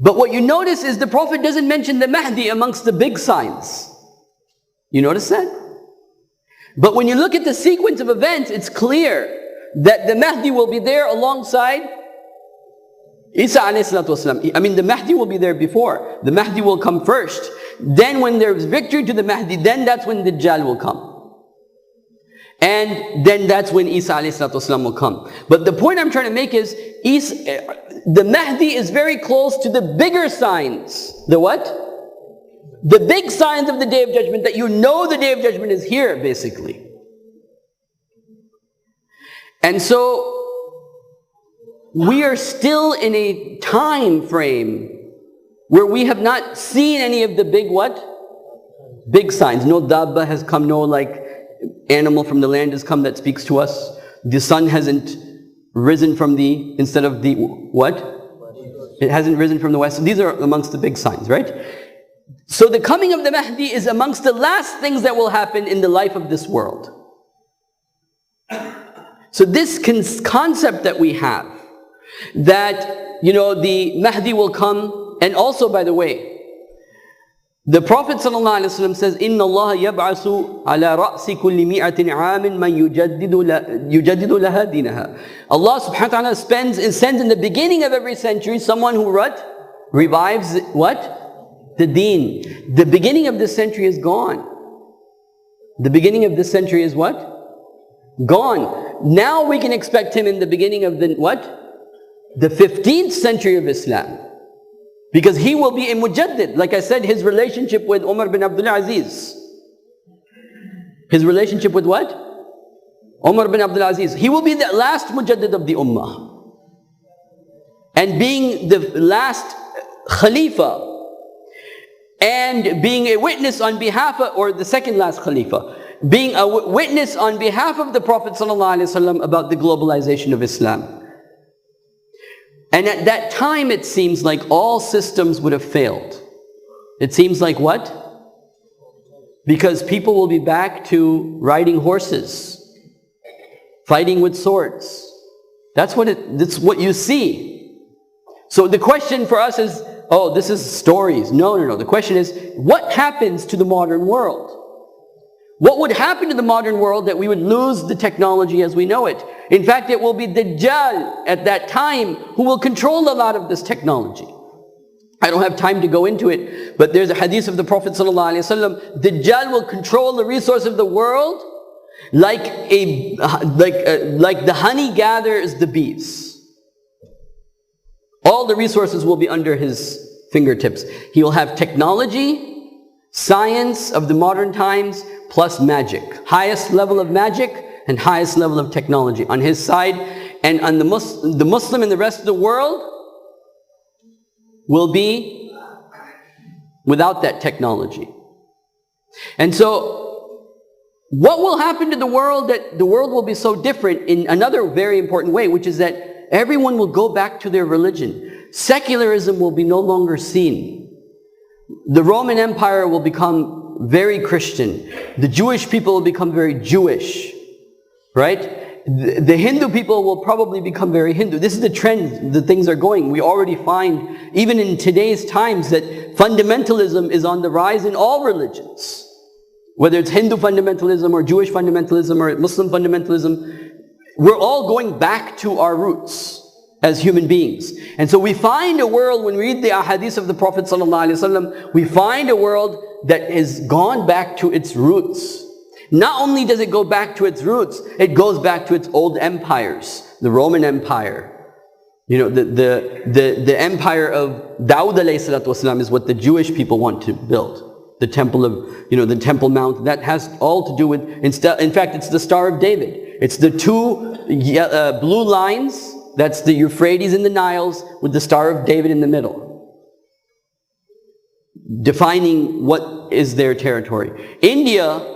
But what you notice is the Prophet doesn't mention the Mahdi amongst the big signs. You notice that? But when you look at the sequence of events, it's clear that the Mahdi will be there alongside Isa alayhi salatu wasalam. I mean, the Mahdi will be there before. The Mahdi will come first. Then when there's victory to the Mahdi, then that's when Dajjal will come. And then that's when Isa alayhi salatu wasalam will come. But the point I'm trying to make is, the Mahdi is very close to the bigger signs. The what? The big signs of the Day of Judgment, that you know the Day of Judgment is here, basically. And so, we are still in a time frame where we have not seen any of the big what? Big signs. No dabba has come, no animal from the land has come that speaks to us. The sun hasn't risen from instead of the what? It hasn't risen from the west. So these are amongst the big signs, right? So the coming of the Mahdi is amongst the last things that will happen in the life of this world. So this concept that we have, that, the Mahdi will come, and also, by the way, the Prophet ﷺ says, إِنَّ اللَّهَ يَبْعَثُ عَلَى رَأْسِ كُلِّ مِئَةٍ عَامٍ مَنْ يُجَدِّدُ لَهَا دِينَهَا. Allah subhanahu wa ta'ala sends in the beginning of every century someone who what? Revives what? The deen. The beginning of this century is gone. The beginning of this century is what? Gone. Now we can expect him in the beginning of the what? The 15th century of Islam. Because he will be a mujaddid. Like I said, his relationship with Umar bin Abdul Aziz. His relationship with what? Umar bin Abdul Aziz. He will be the last mujaddid of the ummah. And being the last Khalifa. And being a witness on behalf of, or the second last Khalifa. Being a witness on behalf of the Prophet ﷺ about the globalization of Islam. And at that time, it seems like all systems would have failed. It seems like what? Because people will be back to riding horses, fighting with swords. That's what you see. So the question for us is, oh, this is stories. No. The question is, what happens to the modern world? What would happen to the modern world that we would lose the technology as we know it? In fact, it will be Dajjal at that time who will control a lot of this technology. I don't have time to go into it, but there's a hadith of the Prophet ﷺ. Dajjal will control the resource of the world like the honey gathers the bees. All the resources will be under his fingertips. He will have technology, science of the modern times, plus magic. Highest level of magic and highest level of technology on his side. And on the Muslim and the rest of the world will be without that technology. And so, what will happen to the world, that the world will be so different in another very important way, which is that everyone will go back to their religion. Secularism will be no longer seen. The Roman Empire will become very Christian. The Jewish people will become very Jewish. Right? The Hindu people will probably become very Hindu. This is the trend, the things are going. We already find, even in today's times, that fundamentalism is on the rise in all religions. Whether it's Hindu fundamentalism or Jewish fundamentalism or Muslim fundamentalism, we're all going back to our roots as human beings. And so we find a world, when we read the ahadith of the Prophet ﷺ, we find a world that has gone back to its roots. Not only does it go back to its roots, it goes back to its old empires. The Roman Empire. The empire of Dawud alayhi salatu wasalam is what the Jewish people want to build. The temple of, the Temple Mount. That has all to do with, in fact, it's the Star of David. It's the two blue lines. That's the Euphrates and the Niles with the Star of David in the middle. Defining what is their territory. India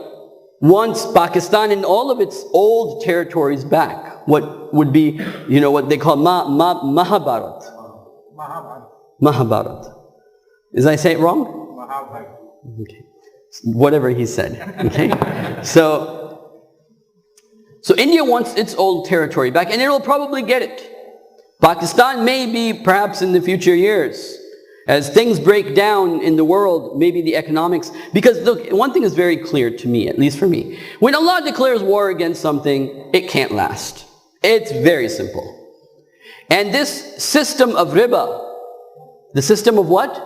wants Pakistan and all of its old territories back. What would be, what they call Mahabharat. Mahabharat. Did I say it wrong? Okay. Whatever he said. Okay. So India wants its old territory back, and it will probably get it. Pakistan may be, perhaps in the future years, as things break down in the world, maybe the economics, because look, one thing is very clear to me, at least for me. When Allah declares war against something, it can't last. It's very simple. And this system of riba, the system of what?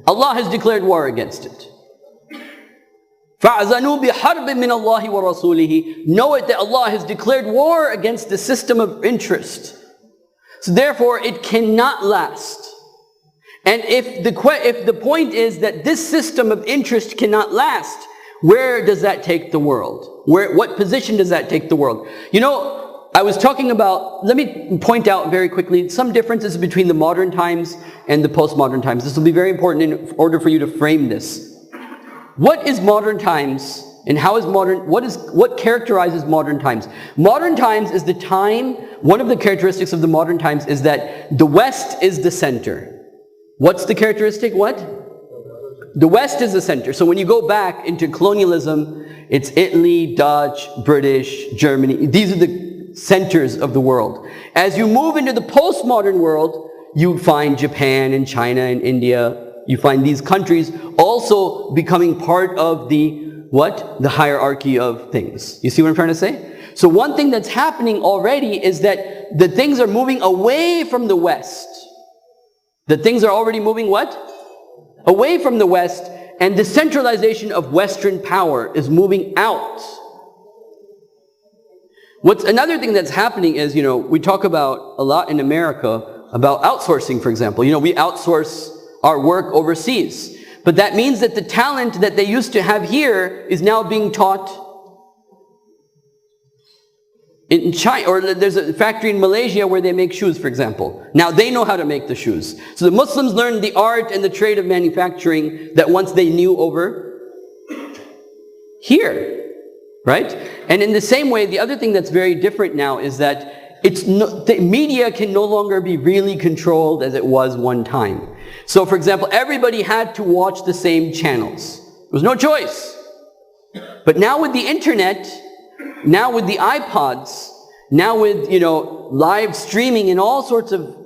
Allah has declared war against it. فَأَذَنُوا بِحَرْبٍ مِّنَ اللَّهِ وَرَسُولِهِ. Know it that Allah has declared war against the system of interest. So therefore, it cannot last. And if the point is that this system of interest cannot last, where does that take the world? What position does that take the world? I was talking about, let me point out very quickly some differences between the modern times and the postmodern times. This will be very important in order for you to frame this. What is modern times and what characterizes modern times? Modern times is the time, one of the characteristics of the modern times is that the West is the center. What's the characteristic? What? The West is the center. So when you go back into colonialism, it's Italy, Dutch, British, Germany. These are the centers of the world. As you move into the postmodern world, you find Japan and China and India. You find these countries also becoming part of the hierarchy of things. You see what I'm trying to say? So one thing that's happening already is that the things are moving away from the West. The things are already moving what? Away from the West, and the centralization of Western power is moving out. What's another thing that's happening is, we talk about a lot in America about outsourcing, for example. We outsource our work overseas. But that means that the talent that they used to have here is now being taught in China, or there's a factory in Malaysia where they make shoes, for example. Now they know how to make the shoes. So the Muslims learned the art and the trade of manufacturing that once they knew over here, right? And in the same way, the other thing that's very different now is that the media can no longer be really controlled as it was one time. So for example, everybody had to watch the same channels. There was no choice. But now with the internet, now with the iPods, now with, live streaming and all sorts of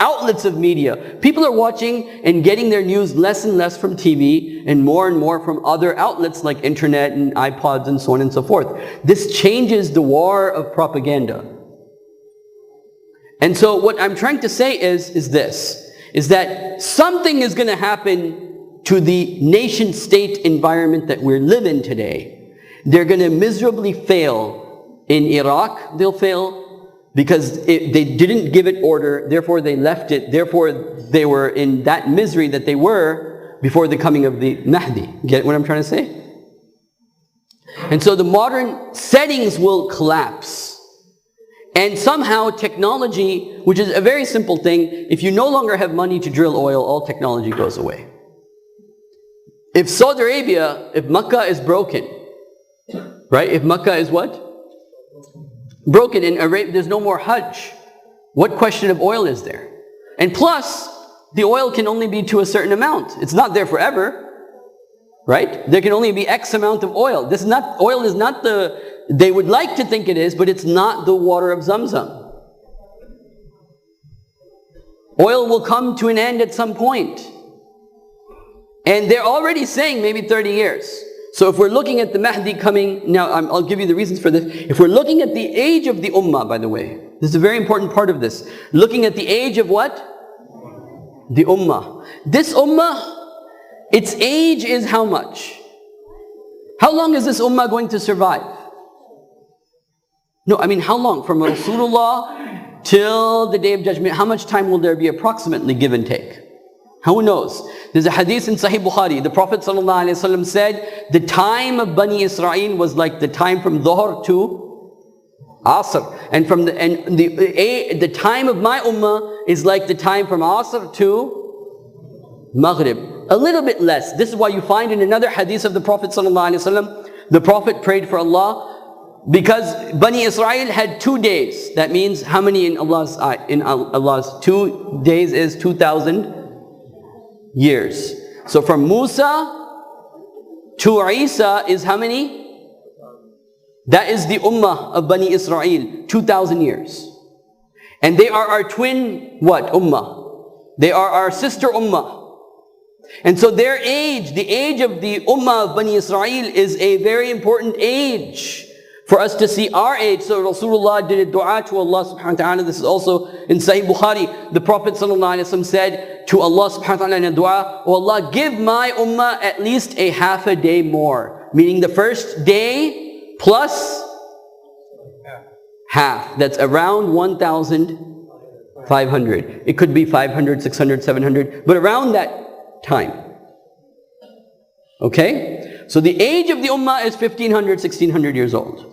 outlets of media, people are watching and getting their news less and less from TV and more from other outlets like internet and iPods and so on and so forth. This changes the war of propaganda. And so what I'm trying to say is that something is going to happen to the nation-state environment that we live in today. They're going to miserably fail. In Iraq, they'll fail because they didn't give it order, therefore they left it, therefore they were in that misery that they were before the coming of the Mehdi. Get what I'm trying to say? And so the modern settings will collapse. And somehow technology, which is a very simple thing, if you no longer have money to drill oil, all technology goes away. If Saudi Arabia, if Mecca is broken, right? If Mecca is what? Broken, in Arabia, there's no more Hajj. What question of oil is there? And plus, the oil can only be to a certain amount. It's not there forever, right? There can only be X amount of oil. Oil is not they would like to think it is, but it's not the water of Zamzam. Oil will come to an end at some point. And they're already saying maybe 30 years. So if we're looking at the Mahdi coming, now I'll give you the reasons for this. If we're looking at the age of the Ummah, by the way, this is a very important part of this. Looking at the age of what? The Ummah. This Ummah, its age is how much? How long is this Ummah going to survive? No, I mean how long? From Rasulullah till the Day of Judgment, how much time will there be approximately, give and take? Who knows? There's a hadith in Sahih Bukhari. The Prophet ﷺ said, the time of Bani Israel was like the time from Dhuhr to Asr. And the time of my Ummah is like the time from Asr to Maghrib. A little bit less. This is why you find in another hadith of the Prophet ﷺ, the Prophet prayed for Allah because Bani Israel had 2 days. That means how many in Allah's 2 days is 2,000 years. So from Musa to Isa is how many? That is the ummah of Bani Israel, 2,000 years. And they are our twin, what? Ummah. They are our sister ummah. And so their age, the age of the ummah of Bani Israel is a very important age for us to see our age. So Rasulullah did a dua to Allah subhanahu wa ta'ala. This is also in Sahih Bukhari. The Prophet sallallahu alaihi wasallam said to Allah subhanahu wa ta'ala in a dua, "Oh Allah, give my ummah at least a half a day more." Meaning the first day plus half. That's around 1,500. It could be 500, 600, 700, but around that time. Okay? So the age of the ummah is 1,500, 1,600 years old.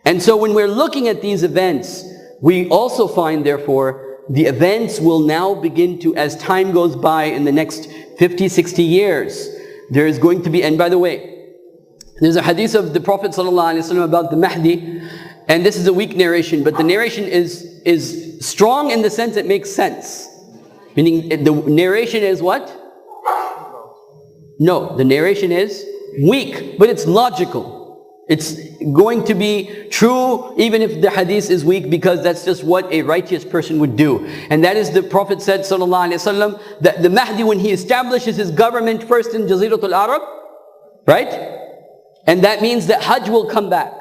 And so when we're looking at these events, we also find, therefore, the events will now begin to, as time goes by in the next 50, 60 years, there is going to be, and by the way, there's a hadith of the Prophet ﷺ about the Mehdi, and this is a weak narration, but the narration is strong in the sense it makes sense. Meaning the narration is what? No, the narration is weak, but it's logical. It's going to be true even if the hadith is weak, because that's just what a righteous person would do. And that is, the Prophet said ﷺ that the Mahdi, when he establishes his government first in Jaziratul Arab, right? And that means that Hajj will come back.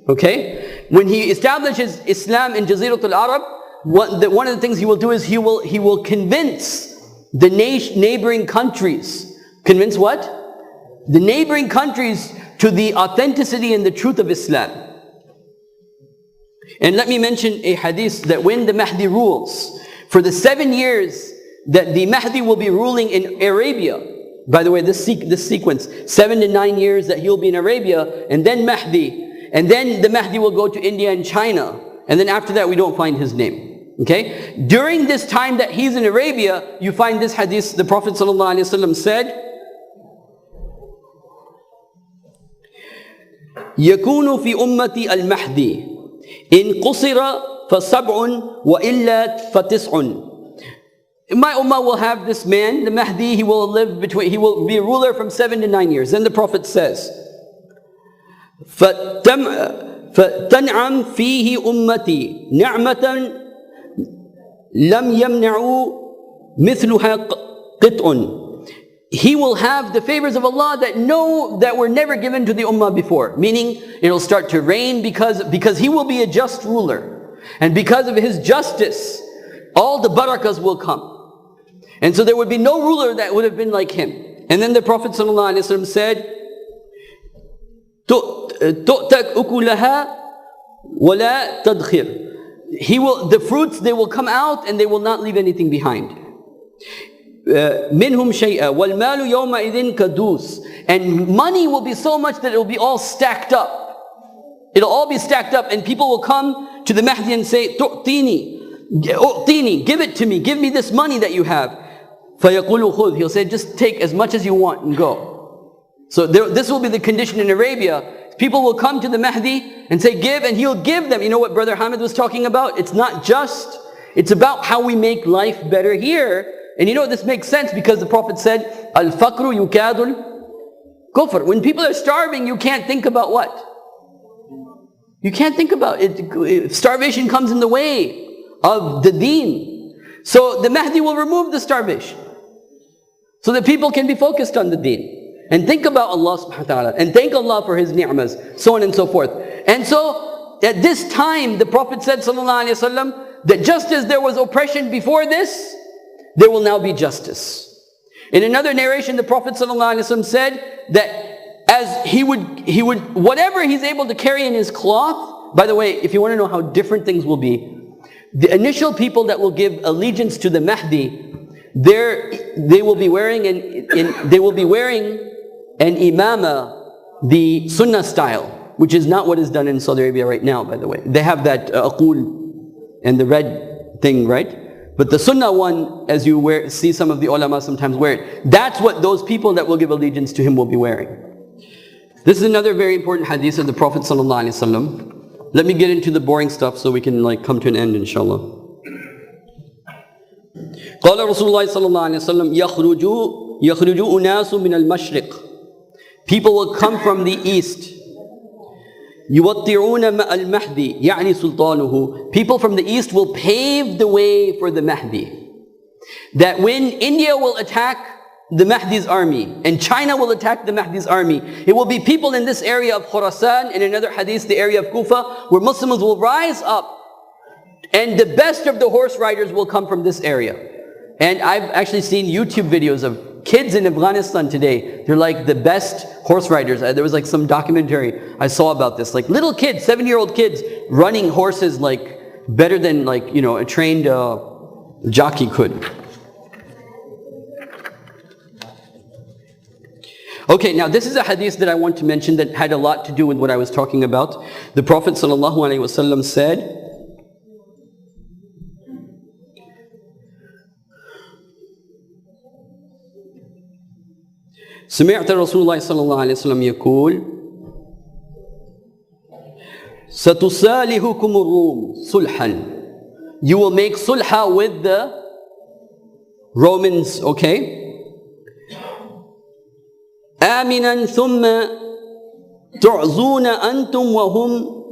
Okay? When he establishes Islam in Jaziratul Arab, one of the things he will do is he will convince the neighboring countries. Convince what? The neighboring countries to the authenticity and the truth of Islam. And let me mention a hadith that when the Mahdi rules, for the 7 years that the Mahdi will be ruling in Arabia, by the way, this sequence, 7 to 9 years that he'll be in Arabia, and then Mahdi, and then the Mahdi will go to India and China, and then after that we don't find his name. Okay? During this time that he's in Arabia, you find this hadith, the Prophet ﷺ said, يكون في أمتي المهدي إن قصر فسبع وإلا فتسع. My ummah will have this man, the Mahdi, he will be a ruler from 7 to 9 years. Then the Prophet says, فَتَنْعَمْ فِيهِ أُمَّتِي نِعْمَةً لَمْ يَمْنَعُوا مِثْلُهَا قِطْءٌ. He will have the favors of Allah that were never given to the ummah before. Meaning, it'll start to rain because he will be a just ruler. And because of his justice, all the barakas will come. And so there would be no ruler that would have been like him. And then the Prophet ﷺ said, تُؤْتَكْ أُكُلَهَا وَلَا تَدْخِرْ. The fruits, they will come out and they will not leave anything behind. مِنْهُمْ شَيْئًا وَالْمَالُ يَوْمَئِذٍ كَدُوسٍ. And money will be so much that it will be all stacked up. It'll all be stacked up, and people will come to the Mahdi and say, "Tu'tini, give it to me, give me this money that you have." فَيَقُولُ خُذْ. He'll say, just take as much as you want and go. So this will be the condition in Arabia. People will come to the Mahdi and say, give, and he'll give them. You know what Brother Hamid was talking about? It's not just, it's about how we make life better here. And you know, this makes sense because the Prophet said, Al-faqru yukadul kufr. When people are starving, you can't think about what? You can't think about it. Starvation comes in the way of the deen. So the Mahdi will remove the starvation, so that people can be focused on the deen and think about Allah subhanahu wa ta'ala and thank Allah for His ni'mas, so on and so forth. And so at this time, the Prophet said sallallahu alayhi wa sallam, that just as there was oppression before this, there will now be justice. In another narration, the Prophet ﷺ said that as he would, whatever he's able to carry in his cloth. By the way, if you want to know how different things will be, the initial people that will give allegiance to the Mahdi, they will be wearing an imama, the Sunnah style, which is not what is done in Saudi Arabia right now. By the way, they have that aqul and the red thing, right? But the Sunnah one, as you see some of the ulama sometimes wear it, that's what those people that will give allegiance to him will be wearing. This is another very important hadith of the Prophet ﷺ. Let me get into the boring stuff so we can come to an end, inshallah. قال رسول الله صلى الله عليه وسلم يخرج أناس من المشرق. People will come from the east. يوطرون المهدي يعني سلطانه. People from the east will pave the way for the Mahdi. That when India will attack the Mahdi's army and China will attack the Mahdi's army, it will be people in this area of Khurasan, in another hadith, the area of Kufa, where Muslims will rise up, and the best of the horse riders will come from this area. And I've actually seen YouTube videos of kids in Afghanistan today. They're like the best horse riders. There was some documentary I saw about this. Little kids, 7-year-old kids, running horses better than a trained jockey could. Okay, now this is a hadith that I want to mention that had a lot to do with what I was talking about. The Prophet ﷺ said, سمعت رسول الله صلى الله عليه وسلم يقول ستصالحكم الروم صلحا. You will make sulha with the Romans, okay? آمنا ثم تعزون أنتم وهم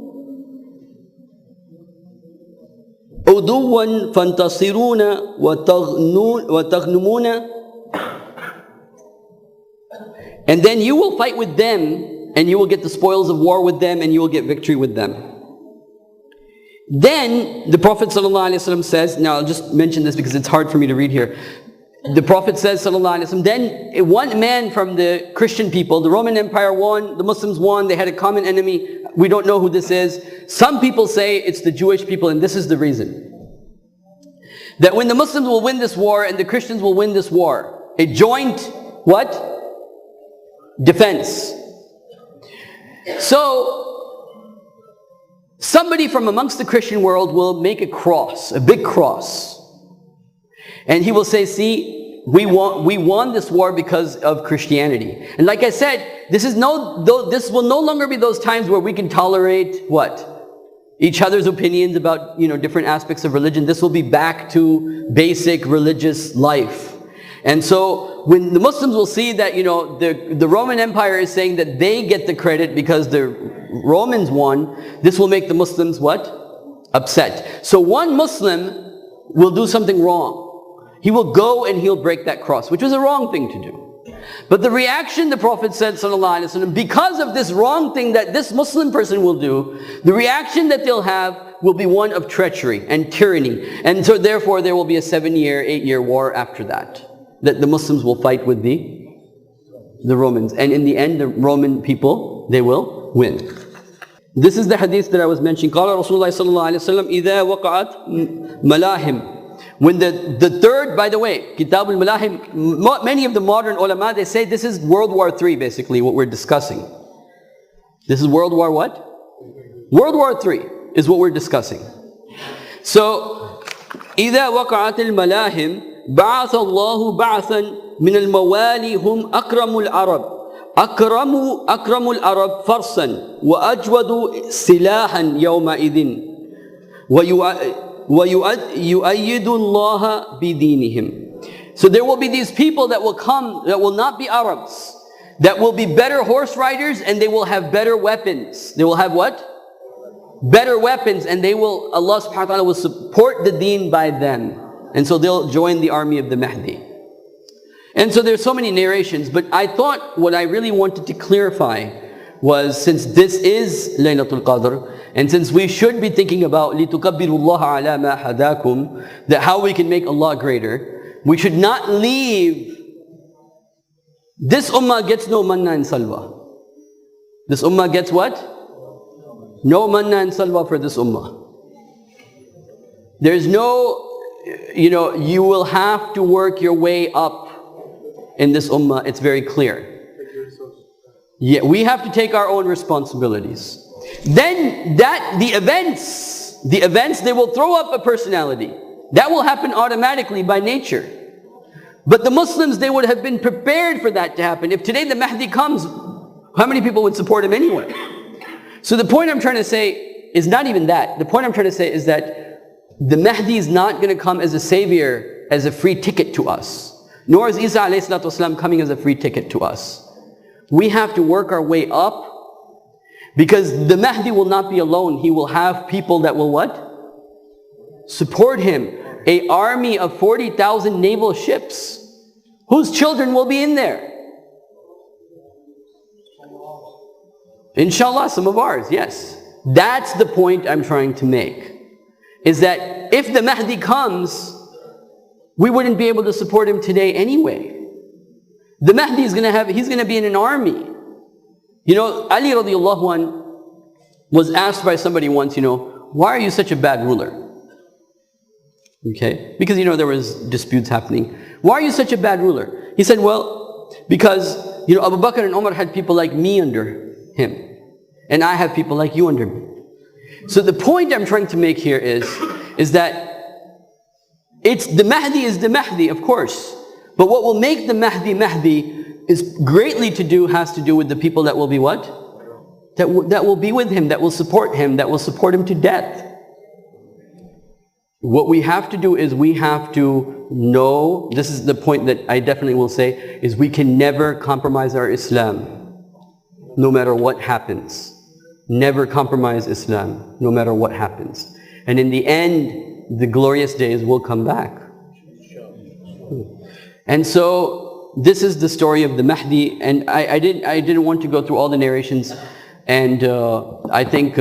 عدوا فانتصرون وتغنمون. And then you will fight with them, and you will get the spoils of war with them, and you will get victory with them. Then the Prophet ﷺ says, now I'll just mention this because it's hard for me to read here. The Prophet says, ﷺ, then one man from the Christian people, the Roman Empire won, the Muslims won, they had a common enemy, we don't know who this is. Some people say it's the Jewish people, and this is the reason. That when the Muslims will win this war and the Christians will win this war, a joint, what? Defense. So, somebody from amongst the Christian world will make a cross, a big cross. And he will say, see, we won this war because of Christianity. And like I said, this will no longer be those times where we can tolerate what? Each other's opinions about different aspects of religion. This will be back to basic religious life. And so when the Muslims will see that the Roman Empire is saying that they get the credit because the Romans won, this will make the Muslims what? Upset. So one Muslim will do something wrong. He will go and he'll break that cross, which was a wrong thing to do. But the reaction, the Prophet said, ﷺ, because of this wrong thing that this Muslim person will do, the reaction that they'll have will be one of treachery and tyranny. And so therefore there will be a 7-year, 8-year war after that the Muslims will fight with the Romans. And in the end, the Roman people, they will win. This is the hadith that I was mentioning. قال رسول الله صلى الله عليه وسلم إذا وقعت ملاهم. When the third, by the way, Kitab al-Malahim, many of the modern ulama, they say this is World War III, basically, what we're discussing. This is World War what? World War III is what we're discussing. So, إذا وقعت الملاهم بعث الله بعثا من الموالي هم أكرم العرب أكرم العرب فرسا وأجود سلاحا يومئذ ويؤيد الله بدينهم. So there will be these people that will come, that will not be Arabs, that will be better horse riders, and they will have better weapons. They will have what? Better weapons, and Allah subhanahu wa ta'ala will support the deen by them. And so they'll join the army of the Mahdi. And so there's so many narrations, but I thought what I really wanted to clarify was, since this is Laylatul Qadr, and since we should be thinking about لِتُكَبِّرُوا اللَّهَ عَلَى مَا حَدَاكُمْ, that how we can make Allah greater, we should not leave. This ummah gets no manna and salwa. This ummah gets what? No manna and salwa for this ummah. There's no, you will have to work your way up in this ummah. It's very clear. Yeah, we have to take our own responsibilities. Then the events, they will throw up a personality. That will happen automatically by nature. But the Muslims, they would have been prepared for that to happen. If today the Mahdi comes, How many people would support him anyway? So the point I'm trying to say is not even that. The point I'm trying to say is that the Mahdi is not going to come as a savior, as a free ticket to us. Nor is Isa alayhi salatu wasalam coming as a free ticket to us. We have to work our way up, because the Mahdi will not be alone. He will have people that will what? Support him. An army of 40,000 naval ships, whose children will be in there. Inshallah, some of ours, yes. That's the point I'm trying to make. Is that if the Mahdi comes, we wouldn't be able to support him today anyway. The Mahdi is he's going to be in an army. You know, Ali radiallahu anh was asked by somebody once, why are you such a bad ruler? Okay, because there was disputes happening. Why are you such a bad ruler? He said, well, because Abu Bakr and Umar had people like me under him, and I have people like you under me. So the point I'm trying to make here is that the Mahdi is the Mahdi, of course, but what will make the Mahdi Mahdi is greatly has to do with the people that will be what? That will be with him, that will support him to death. What we have to do is we have to know, this is the point that I definitely will say, is we can never compromise our Islam, no matter what happens. Never compromise Islam, no matter what happens. And in the end, the glorious days will come back. And so, this is the story of the Mahdi, and I didn't want to go through all the narrations, and I think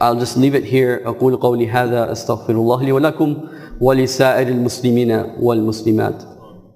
I'll just leave it here. أقول قولي هذا أستغفر الله لي ولكم ولسائر المسلمين والمسلمات.